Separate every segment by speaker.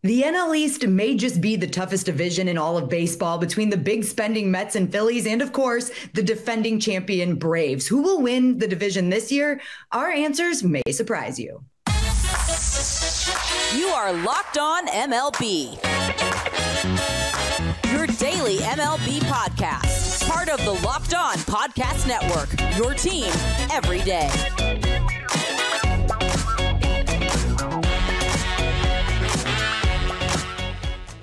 Speaker 1: The NL East may just be the toughest division in all of baseball between the big spending Mets and Phillies and, of course, the defending champion Braves. Who will win the division this year? Our answers may surprise you.
Speaker 2: You are Locked On MLB. Your daily MLB podcast. Part of the Locked On Podcast Network. Your team every day.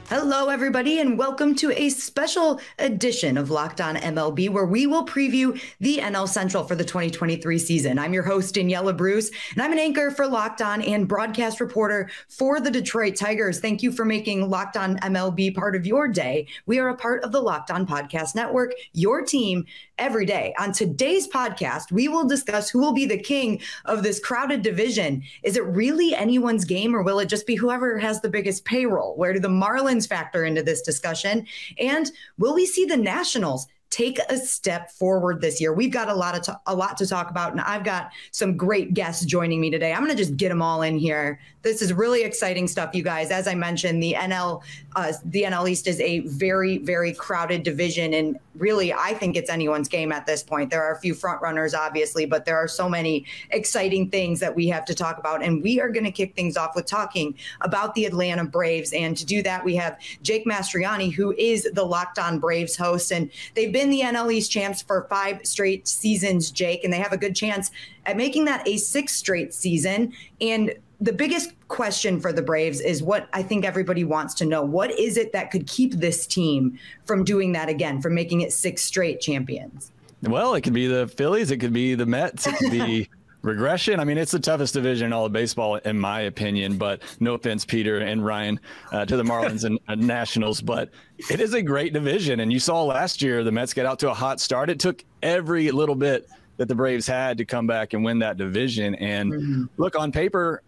Speaker 1: Hello, everybody, and welcome to a special edition of Locked On MLB, where we will preview the NL Central for the 2023 season. I'm your host, Daniela Bruce, and I'm an anchor for Locked On and broadcast reporter for the Detroit Tigers. Thank you for making Locked On MLB part of your day. We are a part of the Locked On Podcast Network, your team every day. On today's podcast, we will discuss who will be the king of this crowded division. Is it really anyone's game, or will it just be whoever has the biggest payroll? Where do the Marlins factor into this discussion? And will we see the Nationals take a step forward this year? We've got a lot to talk about, and I've got some great guests joining me today. I'm going to just get them all in here. This is really exciting stuff, you guys. As I mentioned, the NL East is a very, very crowded division, and really, I think it's anyone's game at this point. There are a few front runners, obviously, but there are so many exciting things that we have to talk about, and we are going to kick things off with talking about the Atlanta Braves. And to do that, we have Jake Mastriani, who is the Locked On Braves host, and they've been the NL East champs for 5 straight seasons, Jake, and they have a good chance at making that a 6th straight season. And the biggest question for the Braves is what I think everybody wants to know. What is it that could keep this team from doing that again, from making it 6 straight champions?
Speaker 3: Well, it could be the Phillies. It could be the Mets. It could be regression. I mean, it's the toughest division in all of baseball, in my opinion, but no offense, Peter and Ryan, to the Marlins and Nationals, but it is a great division. And you saw last year, the Mets get out to a hot start. It took every little bit that the Braves had to come back and win that division. And look, on paper,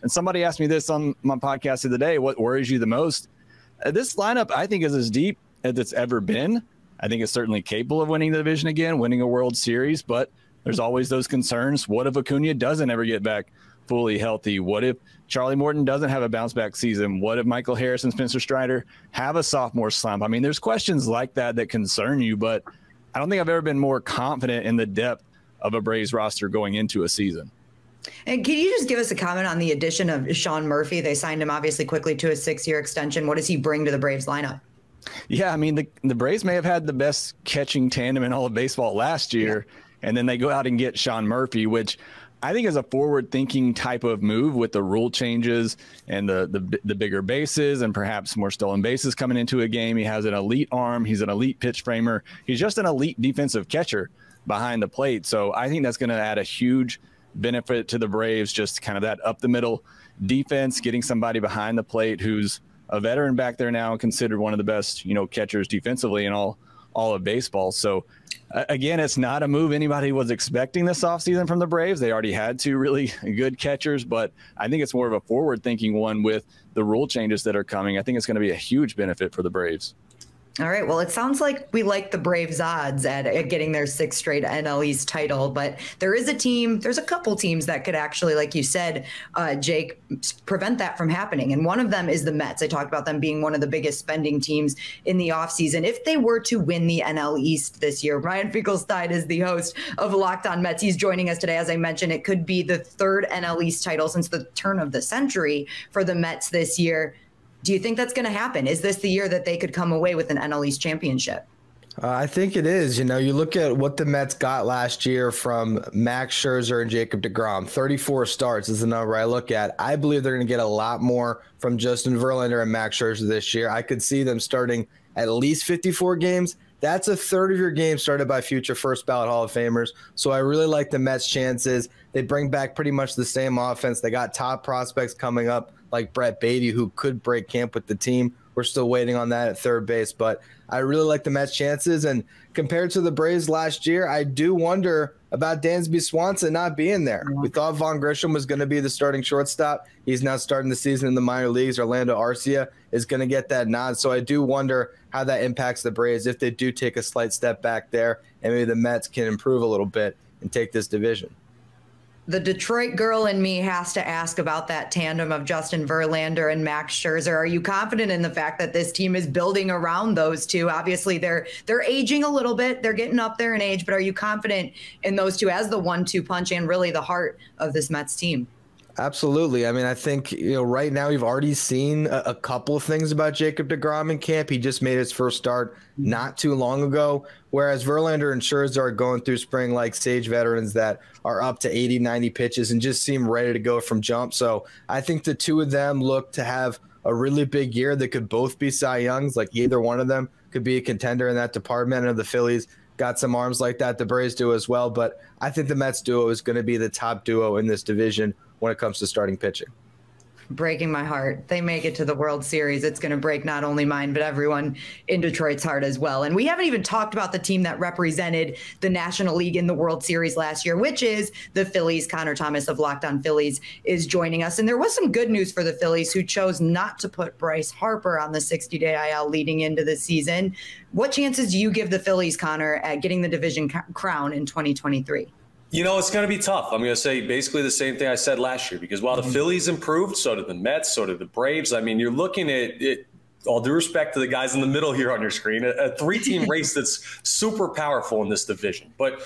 Speaker 3: and somebody asked me this on my podcast of the day, what worries you the most? This lineup, I think, is as deep as it's ever been. I think it's certainly capable of winning the division again, winning a World Series, but there's always those concerns. What if Acuna doesn't ever get back fully healthy? What if Charlie Morton doesn't have a bounce back season? What if Michael Harris and Spencer Strider have a sophomore slump? I mean, there's questions like that that concern you, but I don't think I've ever been more confident in the depth of a Braves roster going into a season.
Speaker 1: And can you just give us a comment on the addition of Sean Murphy? They signed him obviously quickly to a 6-year extension. What does he bring to the Braves lineup?
Speaker 3: Yeah, I mean, the Braves may have had the best catching tandem in all of baseball last year, and then they go out and get Sean Murphy, which I think is a forward-thinking type of move with the rule changes and the bigger bases and perhaps more stolen bases coming into a game. He has an elite arm. He's an elite pitch framer. He's just an elite defensive catcher behind the plate. So I think that's going to add a huge benefit to the Braves, just kind of that up the middle defense, getting somebody behind the plate who's a veteran back there now and considered one of the best, catchers defensively in all of baseball. So again, it's not a move anybody was expecting this offseason from the Braves. They already had 2 really good catchers, but I think it's more of a forward thinking one with the rule changes that are coming. I think it's going to be a huge benefit for the Braves.
Speaker 1: All right. Well, it sounds like we like the Braves' odds at getting their 6th straight NL East title, but there's a couple teams that could actually, like you said, Jake, prevent that from happening. And one of them is the Mets. I talked about them being one of the biggest spending teams in the offseason. If they were to win the NL East this year, Ryan Finkelstein is the host of Locked On Mets. He's joining us today. As I mentioned, it could be the 3rd NL East title since the turn of the century for the Mets this year. Do you think that's going to happen? Is this the year that they could come away with an NL East championship?
Speaker 4: I think it is. You look at what the Mets got last year from Max Scherzer and Jacob deGrom. 34 starts is the number I look at. I believe they're going to get a lot more from Justin Verlander and Max Scherzer this year. I could see them starting at least 54 games. That's a third of your game started by future first ballot Hall of Famers. So I really like the Mets' chances. They bring back pretty much the same offense. They got top prospects coming up like Brett Beatty, who could break camp with the team. We're still waiting on that at third base, but I really like the Mets' chances. And compared to the Braves last year, I do wonder about Dansby Swanson not being there. We thought Vaughn Grisham was going to be the starting shortstop. He's now starting the season in the minor leagues. Orlando Arcia is going to get that nod. So I do wonder how that impacts the Braves if they do take a slight step back there, and maybe the Mets can improve a little bit and take this division.
Speaker 1: The Detroit girl in me has to ask about that tandem of Justin Verlander and Max Scherzer. Are you confident in the fact that this team is building around those two? Obviously, they're aging a little bit. They're getting up there in age, but are you confident in those two as the 1-2 punch and really the heart of this Mets team?
Speaker 4: Absolutely. I mean, I think, right now we've already seen a couple of things about Jacob deGrom in camp. He just made his first start not too long ago, whereas Verlander and Scherzer are going through spring like sage veterans that are up to 80, 90 pitches and just seem ready to go from jump. So I think the two of them look to have a really big year. They could both be Cy Youngs. Like either one of them could be a contender in that department. And the Phillies got some arms like that. The Braves do as well. But I think the Mets duo is going to be the top duo in this division when it comes to starting pitching.
Speaker 1: Breaking my heart. They make it to the World Series. It's going to break not only mine, but everyone in Detroit's heart as well. And we haven't even talked about the team that represented the National League in the World Series last year, which is the Phillies. Connor Thomas of Locked On Phillies is joining us. And there was some good news for the Phillies, who chose not to put Bryce Harper on the 60-day IL leading into the season. What chances do you give the Phillies, Connor, at getting the division crown in 2023?
Speaker 5: It's going to be tough. I'm going to say basically the same thing I said last year, because while the Phillies improved, so did the Mets, so did the Braves. I mean, you're looking at it, all due respect to the guys in the middle here on your screen, a three-team race that's super powerful in this division. But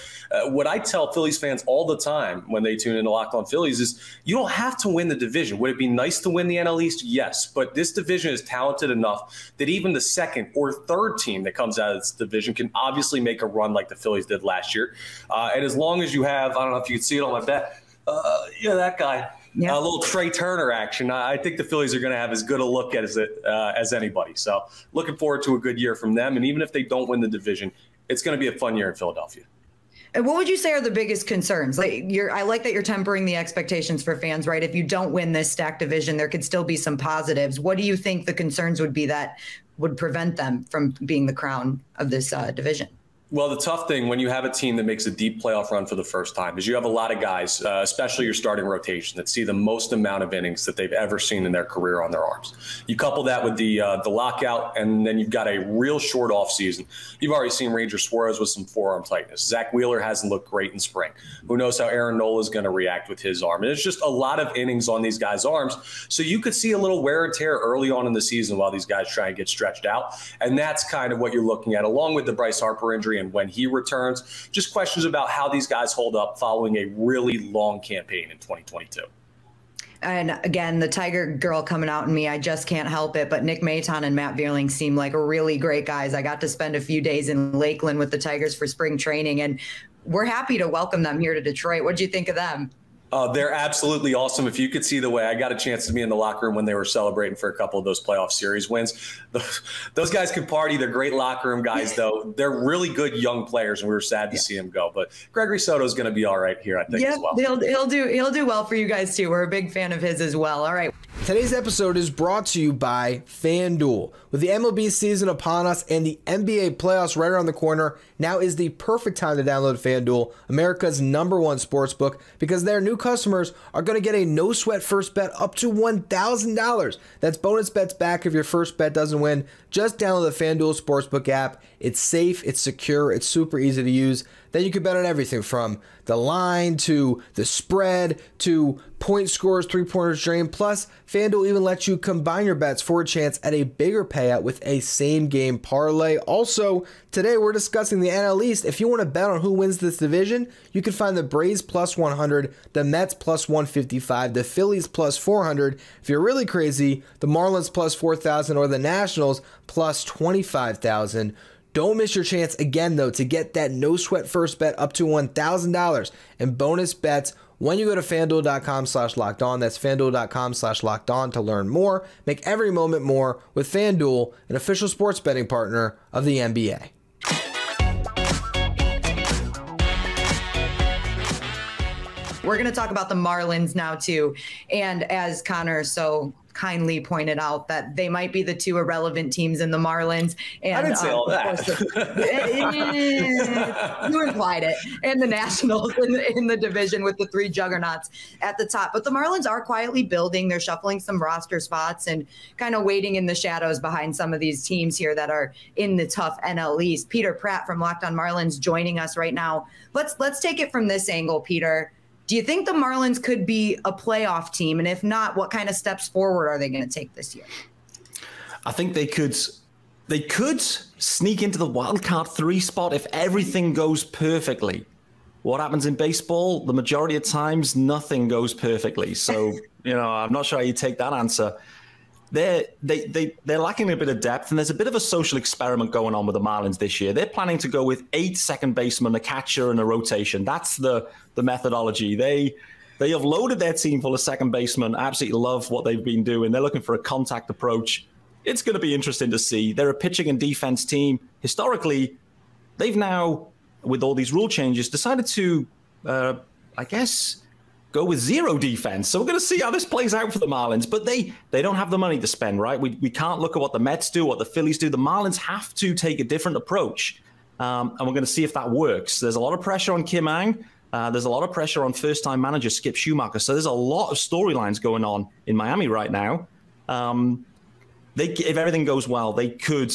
Speaker 5: what I tell Phillies fans all the time when they tune into Locked On Phillies is you don't have to win the division. Would it be nice to win the NL East? Yes. But this division is talented enough that even the second or third team that comes out of this division can obviously make a run like the Phillies did last year. And as long as you have, I don't know if you can see it on my bet, that guy. Yeah. A little Trey Turner action. I think the Phillies are going to have as good a look at it as anybody. So looking forward to a good year from them. And even if they don't win the division, it's going to be a fun year in Philadelphia.
Speaker 1: And what would you say are the biggest concerns? I like that you're tempering the expectations for fans, right? If you don't win this stacked division, there could still be some positives. What do you think the concerns would be that would prevent them from being the crown of this division?
Speaker 5: Well, the tough thing when you have a team that makes a deep playoff run for the first time is you have a lot of guys, especially your starting rotation, that see the most amount of innings that they've ever seen in their career on their arms. You couple that with the lockout, and then you've got a real short offseason. You've already seen Ranger Suarez with some forearm tightness. Zach Wheeler hasn't looked great in spring. Who knows how Aaron Nola is going to react with his arm. And it's just a lot of innings on these guys' arms. So you could see a little wear and tear early on in the season while these guys try and get stretched out. And that's kind of what you're looking at, along with the Bryce Harper injury and when he returns. Just questions about how these guys hold up following a really long campaign in 2022.
Speaker 1: And again, the Tiger girl coming out in me, I just can't help it. But Nick Maton and Matt Vierling seem like really great guys. I got to spend a few days in Lakeland with the Tigers for spring training, and we're happy to welcome them here to Detroit. What do you think of them?
Speaker 5: They're absolutely awesome. If you could see the way I got a chance to be in the locker room when they were celebrating for a couple of those playoff series wins. Those guys can party. They're great locker room guys, though. They're really good young players, and we were sad to see him go. But Gregory Soto is going to be all right here, I think, as well.
Speaker 1: He'll do well for you guys, too. We're a big fan of his as well. All right.
Speaker 4: Today's episode is brought to you by FanDuel. With the MLB season upon us and the NBA playoffs right around the corner, now is the perfect time to download FanDuel, America's #1 sportsbook, because their new customers are going to get a no-sweat first bet up to $1,000. That's bonus bets back if your first bet doesn't win. Just download the FanDuel Sportsbook app. It's safe, it's secure, it's super easy to use. Then you can bet on everything from the line to the spread to point scores, three-pointers drained. Plus, FanDuel even lets you combine your bets for a chance at a bigger payout with a same-game parlay. Also, today we're discussing the NL East. If you want to bet on who wins this division, you can find the Braves plus 100, the Mets plus 155, the Phillies plus 400. If you're really crazy, the Marlins plus 4,000 or the Nationals plus 25,000. Don't miss your chance again, though, to get that no-sweat first bet up to $1,000 and bonus bets when you go to FanDuel.com/lockedon. That's FanDuel.com/lockedon to learn more. Make every moment more with FanDuel, an official sports betting partner of the NBA.
Speaker 1: We're going to talk about the Marlins now, too. And as Connor so kindly pointed out, that they might be the two irrelevant teams in the Marlins. And
Speaker 5: I didn't say all that.
Speaker 1: You implied it. And the Nationals in the division with the three juggernauts at the top. But the Marlins are quietly building. They're shuffling some roster spots and kind of waiting in the shadows behind some of these teams here that are in the tough NL East. Peter Pratt from Locked On Marlins joining us right now. Let's take it from this angle, Peter. Do you think the Marlins could be a playoff team? And if not, what kind of steps forward are they going to take this year?
Speaker 6: I think they could sneak into the wild card 3 spot if everything goes perfectly. What happens in baseball? The majority of times, nothing goes perfectly. So, I'm not sure how you take that answer. They're lacking a bit of depth, and there's a bit of a social experiment going on with the Marlins this year. They're planning to go with 8 second basemen, a catcher, and a rotation. That's the methodology. They have loaded their team full of second basemen. I absolutely love what they've been doing. They're looking for a contact approach. It's going to be interesting to see. They're a pitching and defense team. Historically, they've now, with all these rule changes, decided to, go with 0 defense. So we're going to see how this plays out for the Marlins. But they don't have the money to spend, right? We can't look at what the Mets do, what the Phillies do. The Marlins have to take a different approach. And we're going to see if that works. There's a lot of pressure on Kim Ang. There's a lot of pressure on first-time manager Skip Schumacher. So there's a lot of storylines going on in Miami right now. If everything goes well, they could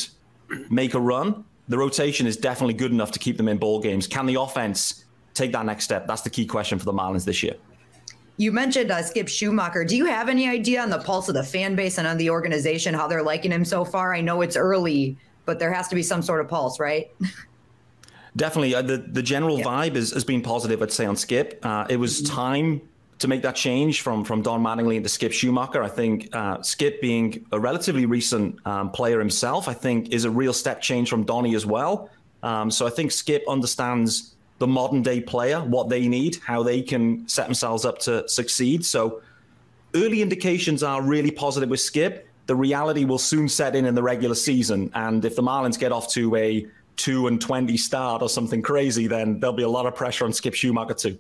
Speaker 6: make a run. The rotation is definitely good enough to keep them in ball games. Can the offense take that next step? That's the key question for the Marlins this year.
Speaker 1: You mentioned Skip Schumacher. Do you have any idea on the pulse of the fan base and on the organization, how they're liking him so far? I know it's early, but there has to be some sort of pulse, right?
Speaker 6: Definitely. The general vibe has been positive, I'd say, on Skip. It was time to make that change from Don Mattingly into Skip Schumacher. I think Skip, being a relatively recent player himself, I think is a real step change from Donnie as well. So I think Skip understands the modern day player, what they need, how they can set themselves up to succeed. So early indications are really positive with Skip. The reality will soon set in the regular season. And if the Marlins get off to a 2-20 start or something crazy, then there'll be a lot of pressure on Skip Schumacher too.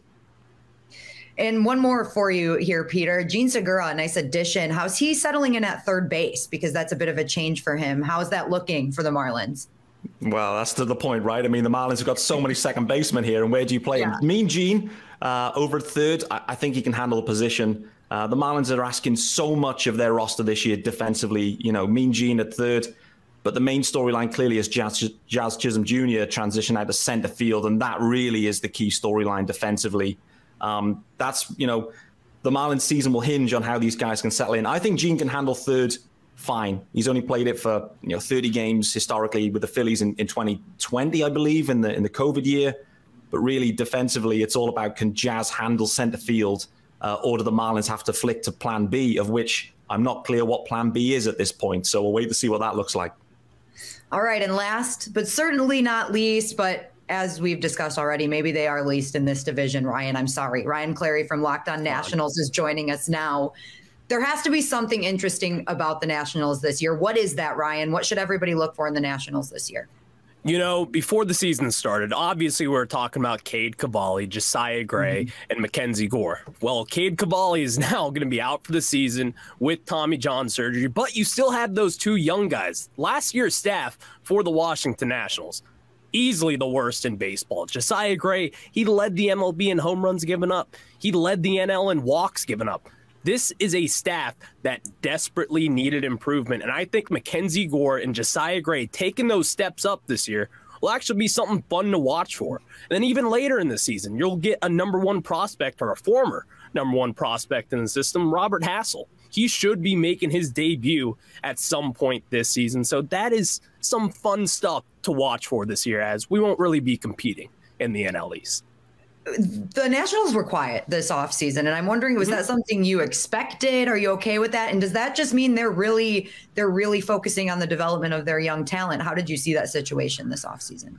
Speaker 1: And one more for you here, Peter. Jean Segura, a nice addition. How's he settling in at third base? Because that's a bit of a change for him. How's that looking for the Marlins?
Speaker 6: Well, that's to the point, right? I mean, the Marlins have got so many second basemen here, and where do you play him? Mean Gene over at third, I think he can handle the position. The Marlins are asking so much of their roster this year defensively. Mean Gene at third. But the main storyline clearly is Jazz Chisholm Jr. transition out to center field, and that really is the key storyline defensively. That's, the Marlins season will hinge on how these guys can settle in. I think Gene can handle third fine. He's only played it for 30 games historically with the Phillies in 2020, I believe, in the COVID year. But really, defensively, it's all about, can Jazz handle center field, or do the Marlins have to flick to plan B, of which I'm not clear what plan B is at this point. So we'll wait to see what that looks like.
Speaker 1: All right. And last, but certainly not least, but as we've discussed already, maybe they are least in this division, Ryan. I'm sorry. Ryan Clary from Locked On Nationals is joining us now. There has to be something interesting about the Nationals this year. What is that, Ryan? What should everybody look for in the Nationals this year?
Speaker 7: Before the season started, obviously we were talking about Cade Cavalli, Josiah Gray, and Mackenzie Gore. Well, Cade Cavalli is now going to be out for the season with Tommy John surgery, but you still have those 2 young guys. Last year's staff for the Washington Nationals, easily the worst in baseball. Josiah Gray, he led the MLB in home runs given up. He led the NL in walks given up. This is a staff that desperately needed improvement, and I think Mackenzie Gore and Josiah Gray taking those steps up this year will actually be something fun to watch for. And then even later in the season, you'll get a #1 prospect, or a former #1 prospect in the system, Robert Hassel. He should be making his debut at some point this season, so that is some fun stuff to watch for this year, as we won't really be competing in the NL East.
Speaker 1: The Nationals were quiet this offseason, and I'm wondering, was that something you expected? Are you okay with that? And does that just mean they're really focusing on the development of their young talent? How did you see that situation this offseason?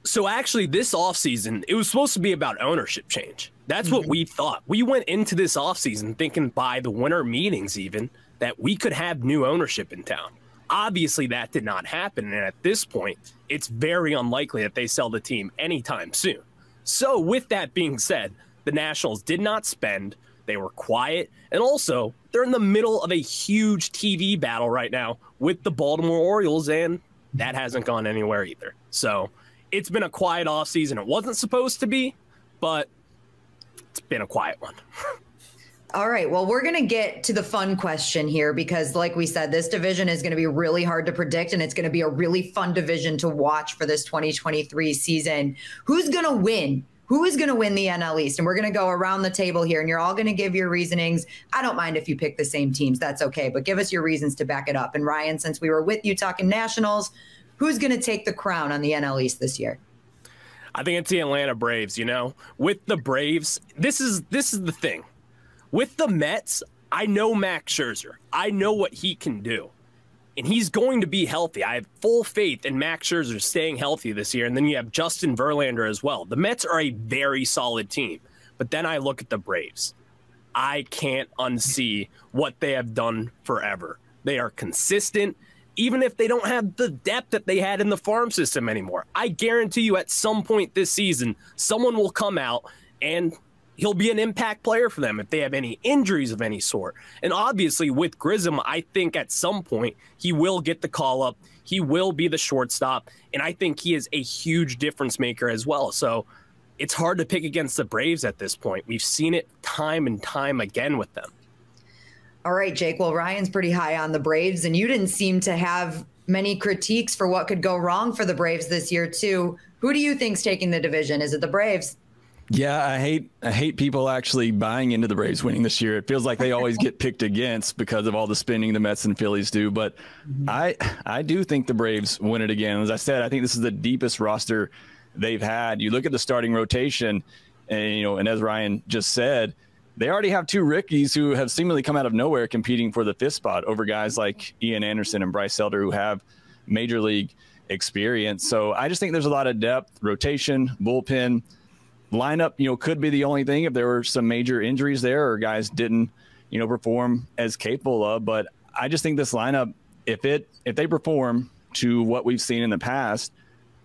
Speaker 7: So actually, this offseason, it was supposed to be about ownership change. That's what we thought. We went into this offseason thinking by the winter meetings even that we could have new ownership in town. Obviously, that did not happen, and at this point, it's very unlikely that they sell the team anytime soon. So with that being said, the Nationals did not spend. They were quiet. And also, they're in the middle of a huge TV battle right now with the Baltimore Orioles, and that hasn't gone anywhere either. So it's been a quiet offseason. It wasn't supposed to be, but it's been a quiet one.
Speaker 1: All right. Well, we're going to get to the fun question here because, like we said, this division is going to be really hard to predict, and it's going to be a really fun division to watch for this 2023 season. Who's going to win? who is going to win the NL East? And we're going to go around the table here, and you're all going to give your reasonings. I don't mind if you pick the same teams. That's okay. But give us your reasons to back it up. And Ryan, since we were with you talking Nationals, who's going to take the crown on the NL East this year?
Speaker 7: I think it's the Atlanta Braves, With the Braves, this is the thing. With the Mets, I know Max Scherzer. I know what he can do. And he's going to be healthy. I have full faith in Max Scherzer staying healthy this year. And then you have Justin Verlander as well. The Mets are a very solid team. But then I look at the Braves. I can't unsee what they have done forever. They are consistent, even if they don't have the depth that they had in the farm system anymore. I guarantee you at some point this season, someone will come out and he'll be an impact player for them if they have any injuries of any sort. And obviously with Grissom, I think at some point he will get the call up. He will be the shortstop. And I think he is a huge difference maker as well. So it's hard to pick against the Braves at this point. We've seen it time and time again with them.
Speaker 1: All right, Jake. Well, Ryan's pretty high on the Braves, and you didn't seem to have many critiques for what could go wrong for the Braves this year, too. Who do you think's taking the division? Is it the Braves?
Speaker 3: Yeah, I hate people actually buying into the Braves winning this year. It feels like they always get picked against because of all the spending the Mets and Phillies do. But I do think the Braves win it again. As I said, I think this is the deepest roster they've had. You look at the starting rotation, and as Ryan just said, they already have two rookies who have seemingly come out of nowhere competing for the fifth spot over guys like Ian Anderson and Bryce Elder who have major league experience. So I just think there's a lot of depth, rotation, bullpen. Lineup, could be the only thing if there were some major injuries there or guys didn't, perform as capable of. But I just think this lineup, if they perform to what we've seen in the past,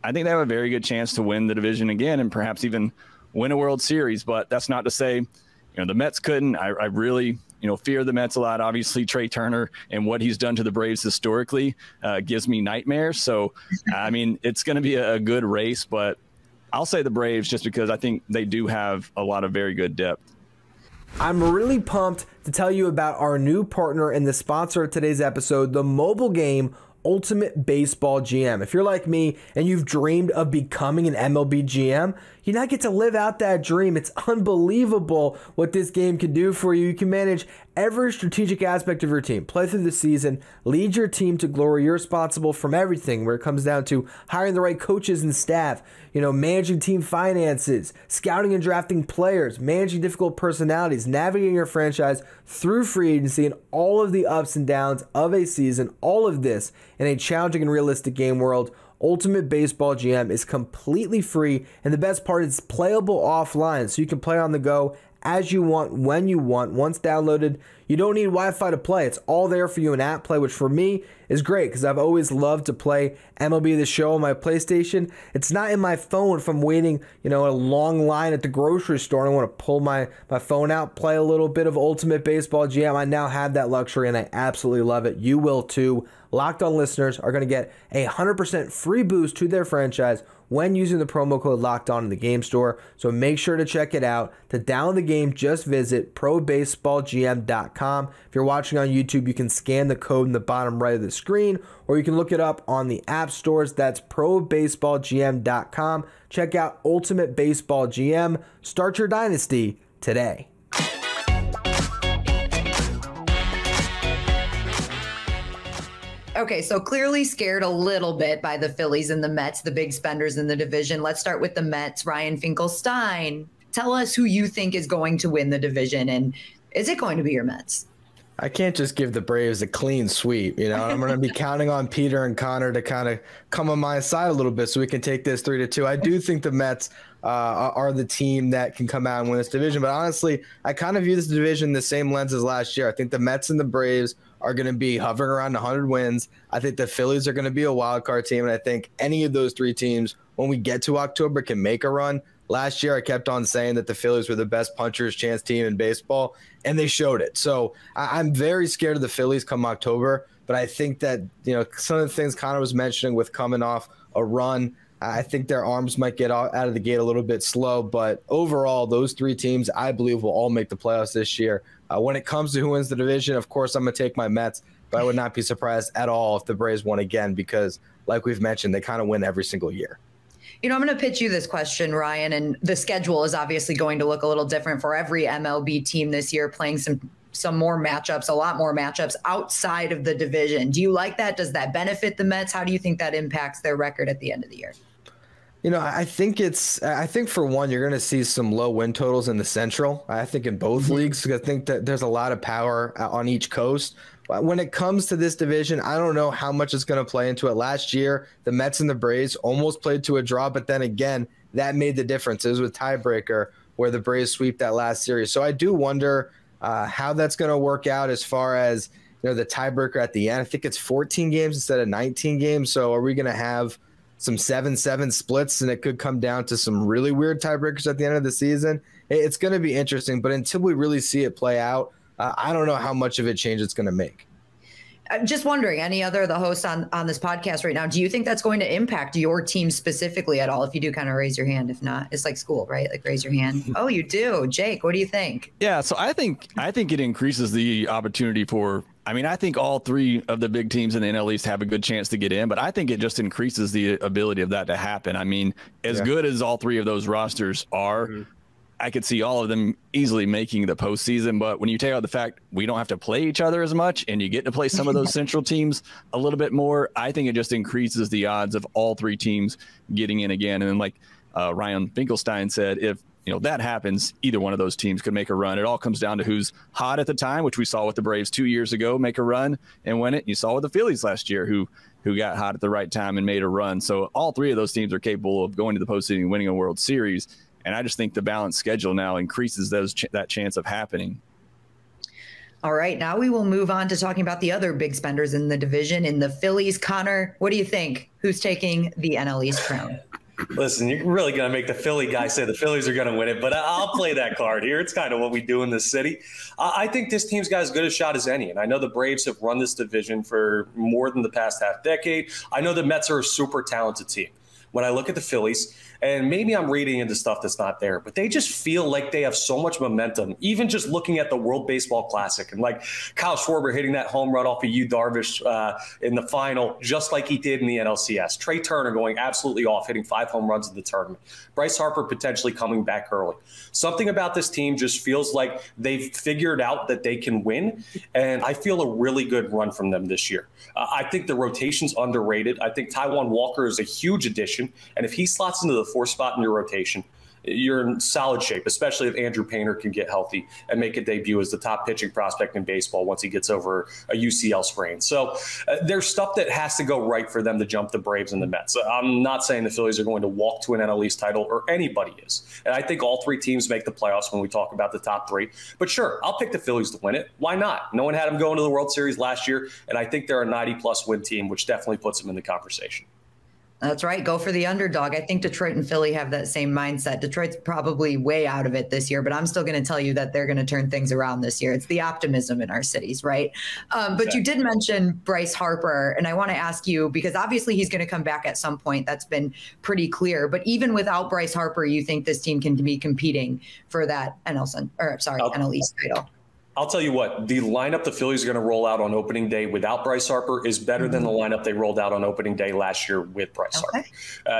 Speaker 3: I think they have a very good chance to win the division again and perhaps even win a World Series. But that's not to say, the Mets couldn't. I really, fear the Mets a lot. Obviously, Trey Turner and what he's done to the Braves historically gives me nightmares. So, it's going to be a good race, but I'll say the Braves just because I think they do have a lot of very good depth.
Speaker 4: I'm really pumped to tell you about our new partner and the sponsor of today's episode, the mobile game Ultimate Baseball GM. If you're like me and you've dreamed of becoming an MLB GM, you now get to live out that dream. It's unbelievable what this game can do for you. You can manage every strategic aspect of your team, play through the season, lead your team to glory. You're responsible from everything where it comes down to hiring the right coaches and staff, managing team finances, scouting and drafting players, managing difficult personalities, navigating your franchise through free agency and all of the ups and downs of a season. All of this in a challenging and realistic game world. Ultimate Baseball GM is completely free, and the best part is playable offline, so you can play on the go as you want, when you want. Once downloaded, you don't need Wi-Fi to play. It's all there for you in app play, which for me is great because I've always loved to play MLB The Show on my PlayStation. It's not in my phone if I'm waiting, a long line at the grocery store and I want to pull my phone out, play a little bit of Ultimate Baseball GM. I now have that luxury and I absolutely love it. You will too. Locked On listeners are going to get a 100% free boost to their franchise when using the promo code Locked On in the game store. So make sure to check it out. To download the game, just visit probaseballgm.com. If you're watching on YouTube, you can scan the code in the bottom right of the screen, or you can look it up on the app stores. That's probaseballgm.com. Check out Ultimate Baseball GM. Start your dynasty today.
Speaker 1: Okay, so clearly scared a little bit by the Phillies and the Mets, the big spenders in the division. Let's start with the Mets. Ryan Finkelstein, tell us who you think is going to win the division, and is it going to be your Mets?
Speaker 4: I can't just give the Braves a clean sweep. I'm going to be counting on Peter and Connor to kind of come on my side a little bit so we can take this 3-2. I do think the Mets are the team that can come out and win this division. But honestly, I kind of view this division the same lens as last year. I think the Mets and the Braves are going to be hovering around 100 wins. I think the Phillies are going to be a wild card team. And I think any of those three teams, when we get to October, can make a run. Last year, I kept on saying that the Phillies were the best puncher's chance team in baseball, and they showed it. So I'm very scared of the Phillies come October, but I think that, some of the things Connor was mentioning with coming off a run, I think their arms might get out of the gate a little bit slow. But overall, those three teams, I believe, will all make the playoffs this year. When it comes to who wins the division, of course, I'm going to take my Mets, but I would not be surprised at all if the Braves won again because, like we've mentioned, they kind of win every single year.
Speaker 1: You know, I'm going to pitch you this question, Ryan, and the schedule is obviously going to look a little different for every MLB team this year, playing some more matchups, a lot more matchups outside of the division. Do you like that? Does that benefit the Mets? How do you think that impacts their record at the end of the year?
Speaker 4: You know, I think for one, you're going to see some low win totals in the Central. I think in both leagues, because I think that there's a lot of power on each coast. When it comes to this division, I don't know how much it's going to play into it. Last year, the Mets and the Braves almost played to a draw, but then again, that made the difference. It was with tiebreaker where the Braves sweep that last series. So I do wonder how that's going to work out as far as, you know, the tiebreaker at the end. I think it's 14 games instead of 19 games. So are we going to have some 7-7 splits, and it could come down to some really weird tiebreakers at the end of the season? It's going to be interesting, but until we really see it play out, I don't know how much of a change it's going to make.
Speaker 1: I'm just wondering, any other of the hosts on this podcast right now, do you think that's going to impact your team specifically at all? If you do, kind of raise your hand. If not, it's like school, right? Like raise your hand. Oh, you do. Jake, what do you think?
Speaker 3: Yeah, so I think it increases the opportunity for, I mean, I think all three of the big teams in the NL East have a good chance to get in, but I think it just increases the ability of that to happen. I mean, as good as all three of those rosters are, I could see all of them easily making the postseason. But when you take out the fact we don't have to play each other as much and you get to play some of those Central teams a little bit more, I think it just increases the odds of all three teams getting in again. And then like Ryan Finkelstein said, if that happens, either one of those teams could make a run. It all comes down to who's hot at the time, which we saw with the Braves 2 years ago, make a run and win it. You saw with the Phillies last year, who got hot at the right time and made a run. So all three of those teams are capable of going to the postseason and winning a World Series. And I just think the balanced schedule now increases that chance of happening.
Speaker 1: All right, now we will move on to talking about the other big spenders in the division, in the Phillies. Connor, what do you think? Who's taking the NL East crown?
Speaker 5: Listen, you're really going to make the Philly guy say the Phillies are going to win it, but I'll play that card here. It's kind of what we do in this city. I think this team's got as good a shot as any, and I know the Braves have run this division for more than the past half decade. I know the Mets are a super talented team. When I look at the Phillies, and maybe I'm reading into stuff that's not there, but they just feel like they have so much momentum, even just looking at the World Baseball Classic and like Kyle Schwarber hitting that home run off of Yu Darvish in the final, just like he did in the NLCS. Trey Turner going absolutely off, hitting 5 home runs in the tournament. Bryce Harper potentially coming back early. Something about this team just feels like they've figured out that they can win, and I feel a really good run from them this year. I think the rotation's underrated. I think Taijuan Walker is a huge addition, and if he slots into the 4th spot in your rotation, you're in solid shape, especially if Andrew Painter can get healthy and make a debut as the top pitching prospect in baseball once he gets over a UCL sprain. So there's stuff that has to go right for them to jump the Braves and the Mets. I'm not saying the Phillies are going to walk to an NL East title, or anybody is. And I think all three teams make the playoffs when we talk about the top three. But sure, I'll pick the Phillies to win it. Why not? No one had them going to the World Series last year, and I think they're a 90-plus win team, which definitely puts them in the conversation.
Speaker 1: That's right. Go for the underdog. I think Detroit and Philly have that same mindset. Detroit's probably way out of it this year, but I'm still going to tell you that they're going to turn things around this year. It's the optimism in our cities, right? But you did mention Bryce Harper, and I want to ask you, because obviously he's going to come back at some point. That's been pretty clear. But even without Bryce Harper, you think this team can be competing for that NL East title?
Speaker 5: I'll tell you what, the lineup the Phillies are going to roll out on opening day without Bryce Harper is better than the lineup they rolled out on opening day last year with Bryce Harper.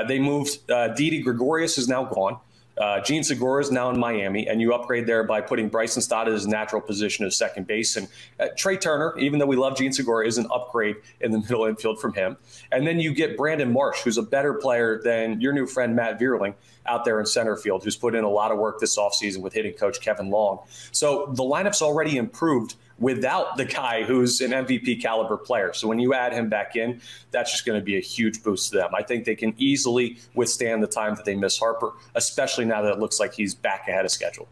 Speaker 5: They moved Didi Gregorius is now gone. Gene Segura is now in Miami, and you upgrade there by putting Bryson Stott in his natural position of second base. And Trey Turner, even though we love Gene Segura, is an upgrade in the middle infield from him. And then you get Brandon Marsh, who's a better player than your new friend Matt Vierling out there in center field, who's put in a lot of work this offseason with hitting coach Kevin Long. So the lineup's already improved without the guy who's an MVP caliber player. So when you add him back in, that's just going to be a huge boost to them. I think they can easily withstand the time that they miss Harper, especially now that it looks like he's back ahead of schedule.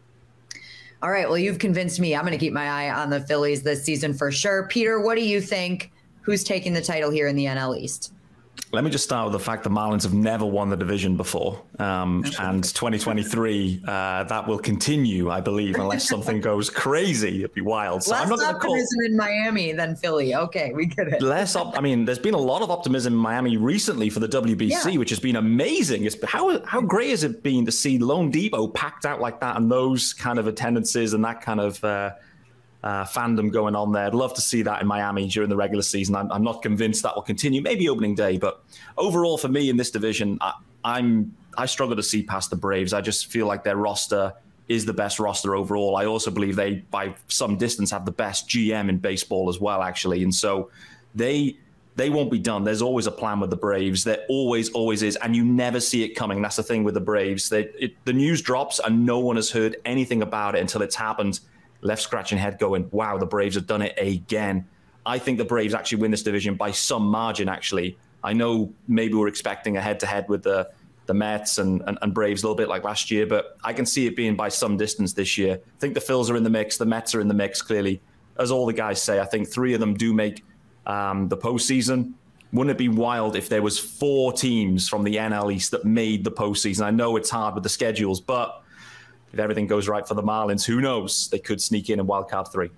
Speaker 1: All right. Well, you've convinced me. I'm going to keep my eye on the Phillies this season for sure. Peter, what do you think? Who's taking the title here in the NL East?
Speaker 6: Let me just start with the fact the Marlins have never won the division before. And 2023, that will continue, I believe, unless something goes crazy. It'd be wild. So
Speaker 1: Less
Speaker 6: I'm not
Speaker 1: optimism in Miami than Philly. Okay, we get it.
Speaker 6: There's been a lot of optimism in Miami recently for the WBC, which has been amazing. How great has it been to see Lone Depot packed out like that and those kind of attendances and that kind of fandom going on there. I'd love to see that in Miami during the regular season. I'm not convinced that will continue, maybe opening day, but overall for me in this division, I struggle to see past the Braves. I just feel like their roster is the best roster overall. I also believe they, by some distance, have the best GM in baseball as well, actually. And so they won't be done. There's always a plan with the Braves. There always is, and you never see it coming. That's the thing with the Braves. The news drops, and no one has heard anything about it until it's happened. Left scratching head going, wow, the Braves have done it again. I think the Braves actually win this division by some margin, actually. I know maybe we're expecting a head-to-head with the Mets and Braves a little bit like last year, but I can see it being by some distance this year. I think the Phils are in the mix. The Mets are in the mix, clearly. As all the guys say, I think 3 of them do make the postseason. Wouldn't it be wild if there was 4 teams from the NL East that made the postseason? I know it's hard with the schedules, but if everything goes right for the Marlins, who knows? They could sneak in wildcard 3.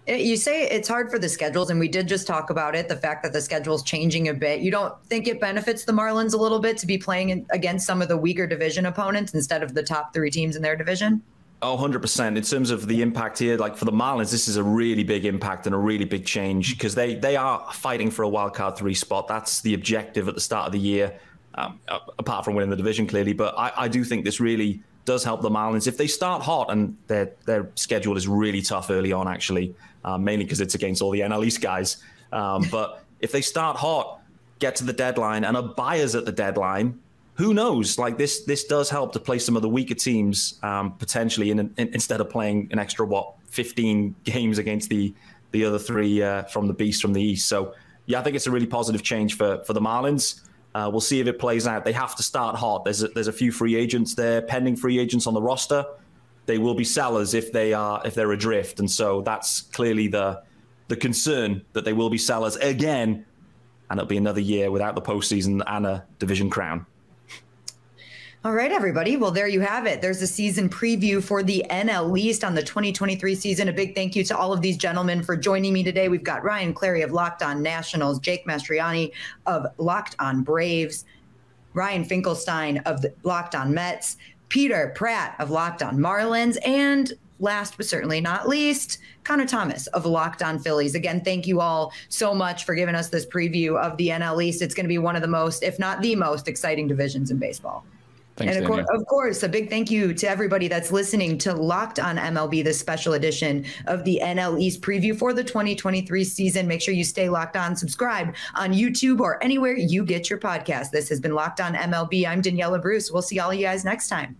Speaker 1: You say it's hard for the schedules, and we did just talk about it, the fact that the schedule's changing a bit. You don't think it benefits the Marlins a little bit to be playing against some of the weaker division opponents instead of the top 3 teams in their division?
Speaker 6: Oh, 100%. In terms of the impact here, like for the Marlins, this is a really big impact and a really big change because they are fighting for a wildcard 3 spot. That's the objective at the start of the year, apart from winning the division, clearly. But I do think this really does help the Marlins. If they start hot, and their schedule is really tough early on, actually, mainly because it's against all the NL East guys. But if they start hot, get to the deadline, and are buyers at the deadline, who knows? Like this does help to play some of the weaker teams potentially instead of playing an extra 15 games against the other 3 from the beast from the East. So yeah, I think it's a really positive change for the Marlins. We'll see if it plays out. They have to start hot. There's a few free agents there, pending free agents on the roster. They will be sellers if they're adrift, and so that's clearly the concern, that they will be sellers again, and it'll be another year without the postseason and a division crown.
Speaker 1: All right, everybody. Well, there you have it. There's a season preview for the NL East on the 2023 season. A big thank you to all of these gentlemen for joining me today. We've got Ryan Clary of Locked On Nationals, Jake Mastriani of Locked On Braves, Ryan Finkelstein of Locked On Mets, Peter Pratt of Locked On Marlins, and last but certainly not least, Connor Thomas of Locked On Phillies. Again, thank you all so much for giving us this preview of the NL East. It's going to be one of the most, if not the most, exciting divisions in baseball.
Speaker 3: Thanks,
Speaker 1: and of course, a big thank you to everybody that's listening to Locked On MLB, this special edition of the NL East preview for the 2023 season. Make sure you stay locked on, subscribe on YouTube or anywhere you get your podcast. This has been Locked On MLB. I'm Daniela Bruce. We'll see all of you guys next time.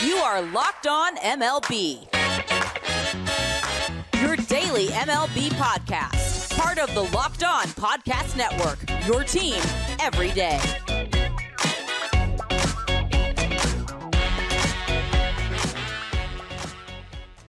Speaker 2: You are Locked On MLB, your daily MLB podcast. Part of the Locked On Podcast Network, your team every day.